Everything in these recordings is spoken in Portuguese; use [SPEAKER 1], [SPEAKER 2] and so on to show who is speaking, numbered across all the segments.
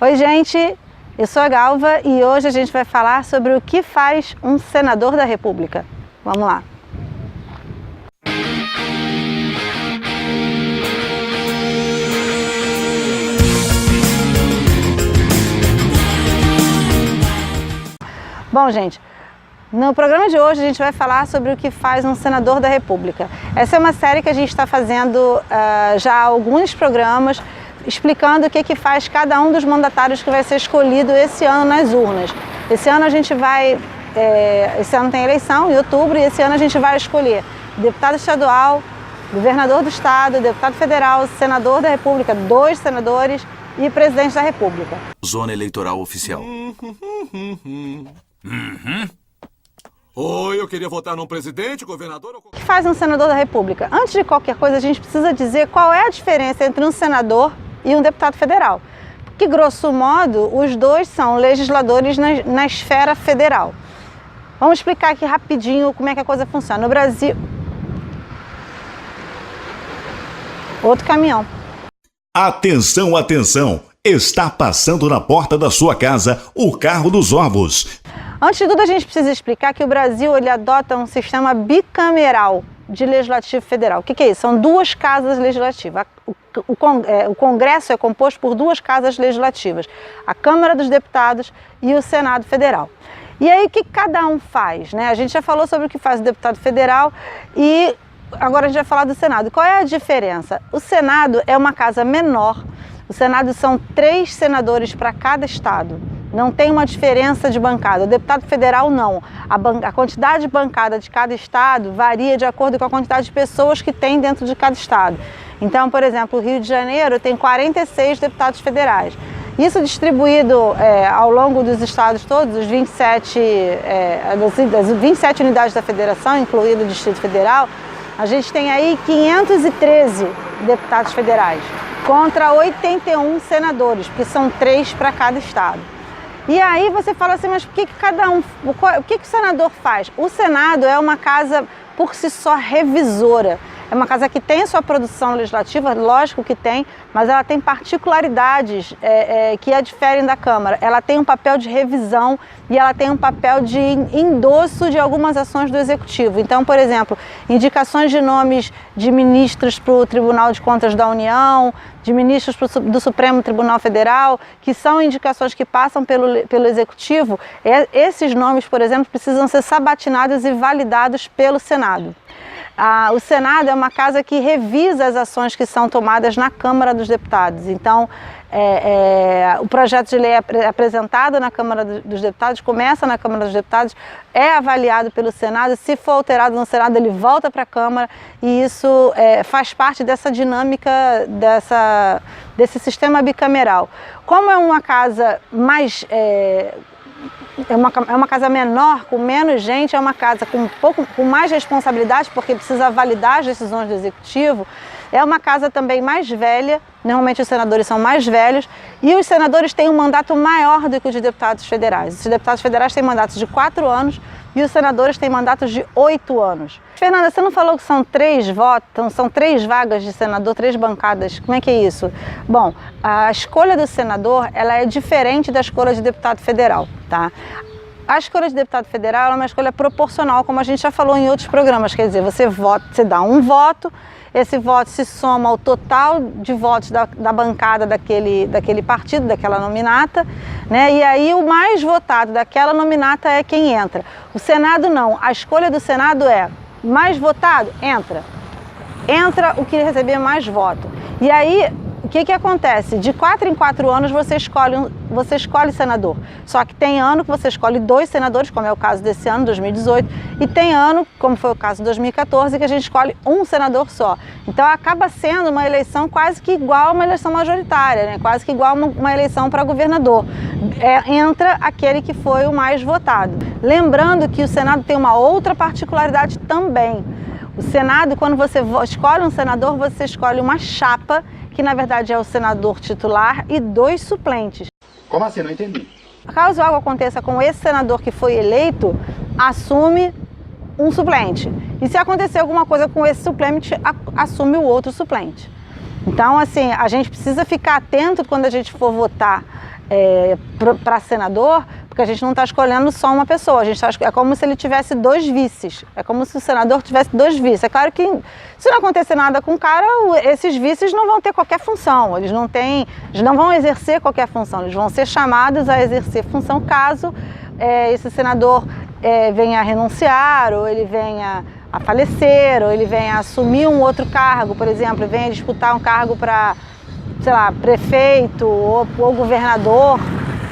[SPEAKER 1] Oi, gente, eu sou a Galva e hoje a gente vai falar sobre o que faz um senador da República. Vamos lá. Bom, gente, no programa de hoje a gente vai falar sobre o que faz um senador da República. Essa é uma série que a gente está fazendo já há alguns programas, explicando o que faz cada um dos mandatários que vai ser escolhido esse ano nas urnas. Esse ano a gente vai, esse ano tem eleição, em outubro, e esse ano a gente vai escolher deputado estadual, governador do estado, deputado federal, senador da República, 2 senadores e presidente da República.
[SPEAKER 2] Zona Eleitoral Oficial.
[SPEAKER 3] Oi, eu queria votar num presidente, governador ou...
[SPEAKER 1] O que faz um senador da República? Antes de qualquer coisa, a gente precisa dizer qual é a diferença entre um senador e um deputado federal. Porque, grosso modo, os dois são legisladores na esfera federal. Vamos explicar aqui rapidinho como é que a coisa funciona. No Brasil... Outro caminhão.
[SPEAKER 4] Atenção, atenção! Está passando na porta da sua casa o carro dos ovos.
[SPEAKER 1] Antes de tudo, a gente precisa explicar que o Brasil ele adota um sistema bicameral de legislativo federal. O que é isso? São 2 casas legislativas. O Congresso é composto por 2 casas legislativas, a Câmara dos Deputados e o Senado Federal. E aí, o que cada um faz, né? A gente já falou sobre o que faz o deputado federal e agora a gente vai falar do Senado. Qual é a diferença? O Senado é uma casa menor. O Senado são 3 senadores para cada estado. Não tem uma diferença de bancada. O deputado federal não. A quantidade de bancada de cada estado varia de acordo com a quantidade de pessoas que tem dentro de cada estado. Então, por exemplo, o Rio de Janeiro tem 46 deputados federais. Isso distribuído ao longo dos estados todos, das 27 unidades da federação, incluído o Distrito Federal, a gente tem aí 513 deputados federais contra 81 senadores, porque são 3 para cada estado. E aí você fala assim, mas o que o senador faz? O Senado é uma casa por si só revisora. É uma casa que tem a sua produção legislativa, lógico que tem, mas ela tem particularidades que a diferem da Câmara. Ela tem um papel de revisão e ela tem um papel de endosso de algumas ações do Executivo. Então, por exemplo, indicações de nomes de ministros para o Tribunal de Contas da União, de ministros do Supremo Tribunal Federal, que são indicações que passam pelo Executivo, esses nomes, por exemplo, precisam ser sabatinados e validados pelo Senado. O Senado é uma casa que revisa as ações que são tomadas na Câmara dos Deputados. Então, o projeto de lei é apresentado na Câmara dos Deputados, começa na Câmara dos Deputados, é avaliado pelo Senado, se for alterado no Senado, ele volta para a Câmara e isso faz parte dessa dinâmica, desse sistema bicameral. Como é uma casa mais... É uma casa menor, com menos gente, é uma casa com mais responsabilidade, porque precisa validar as decisões do Executivo. É uma casa também mais velha, normalmente os senadores são mais velhos, e os senadores têm um mandato maior do que os deputados federais. Os deputados federais têm mandatos de 4 anos e os senadores têm mandatos de 8 anos. Fernanda, você não falou que são 3 votos, são 3 vagas de senador, 3 bancadas, como é que é isso? Bom, a escolha do senador, ela é diferente da escolha de deputado federal, tá? A escolha de deputado federal é uma escolha proporcional, como a gente já falou em outros programas, quer dizer, você dá um voto, esse voto se soma ao total de votos da bancada daquele partido, daquela nominata, né? E aí o mais votado daquela nominata é quem entra. O Senado não, a escolha do Senado é mais votado, entra. Entra o que receber mais voto. E aí, o que acontece? De 4 em 4 anos você escolhe senador. Só que tem ano que você escolhe 2 senadores, como é o caso desse ano, 2018, e tem ano, como foi o caso de 2014, que a gente escolhe 1 senador só. Então acaba sendo uma eleição quase que igual a uma eleição majoritária, né? Quase que igual a uma eleição para governador. Entra aquele que foi o mais votado. Lembrando que o Senado tem uma outra particularidade também. O Senado, quando você escolhe um senador, você escolhe uma chapa, que na verdade é o senador titular e 2 suplentes.
[SPEAKER 5] Como assim? Não entendi.
[SPEAKER 1] Caso algo aconteça com esse senador que foi eleito, assume um suplente. E se acontecer alguma coisa com esse suplente, assume o outro suplente. Então, assim, a gente precisa ficar atento quando a gente for votar para senador, porque a gente não está escolhendo só uma pessoa, é como se ele tivesse 2 vices, é como se o senador tivesse 2 vices. É claro que se não acontecer nada com o cara, esses vices não vão ter qualquer função, eles não vão exercer qualquer função, eles vão ser chamados a exercer função caso esse senador venha a renunciar, ou ele venha a falecer, ou ele venha a assumir um outro cargo, por exemplo, venha disputar um cargo para, sei lá, prefeito ou governador,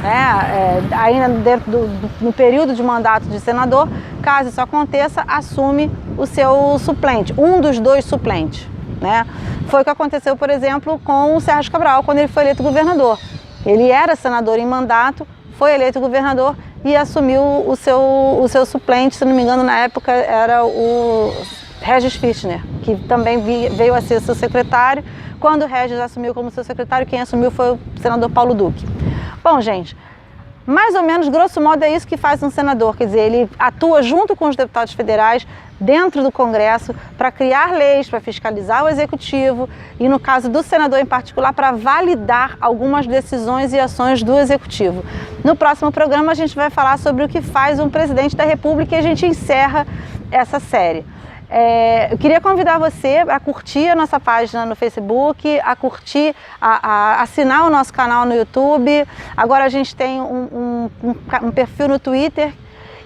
[SPEAKER 1] né? Ainda dentro no período de mandato de senador. Caso isso aconteça, assume o seu suplente, um dos 2 suplentes, né? Foi o que aconteceu, por exemplo, com o Sérgio Cabral, quando ele foi eleito governador. Ele era senador em mandato, foi eleito governador e assumiu o seu suplente, se não me engano, na época era o Regis Fichtner, que também veio a ser seu secretário. Quando o Regis assumiu como seu secretário, quem assumiu foi o senador Paulo Duque. Bom, gente, mais ou menos, grosso modo, é isso que faz um senador. Quer dizer, ele atua junto com os deputados federais dentro do Congresso para criar leis, para fiscalizar o Executivo e, no caso do senador em particular, para validar algumas decisões e ações do Executivo. No próximo programa, a gente vai falar sobre o que faz um presidente da República e a gente encerra essa série. Eu queria convidar você a curtir a nossa página no Facebook, a curtir, a assinar o nosso canal no YouTube. Agora a gente tem um perfil no Twitter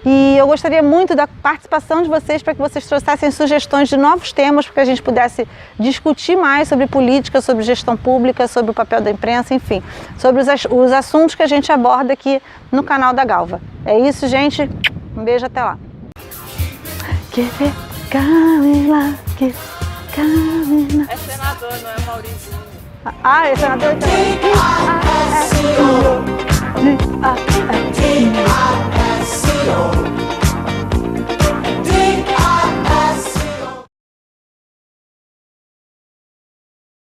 [SPEAKER 1] e eu gostaria muito da participação de vocês para que vocês trouxessem sugestões de novos temas para que a gente pudesse discutir mais sobre política, sobre gestão pública, sobre o papel da imprensa, enfim, sobre os assuntos que a gente aborda aqui no canal da Galva. É isso, gente. Um beijo, até lá. Camila, que Camila.
[SPEAKER 5] É senador, não é Maurício.
[SPEAKER 1] É senador também.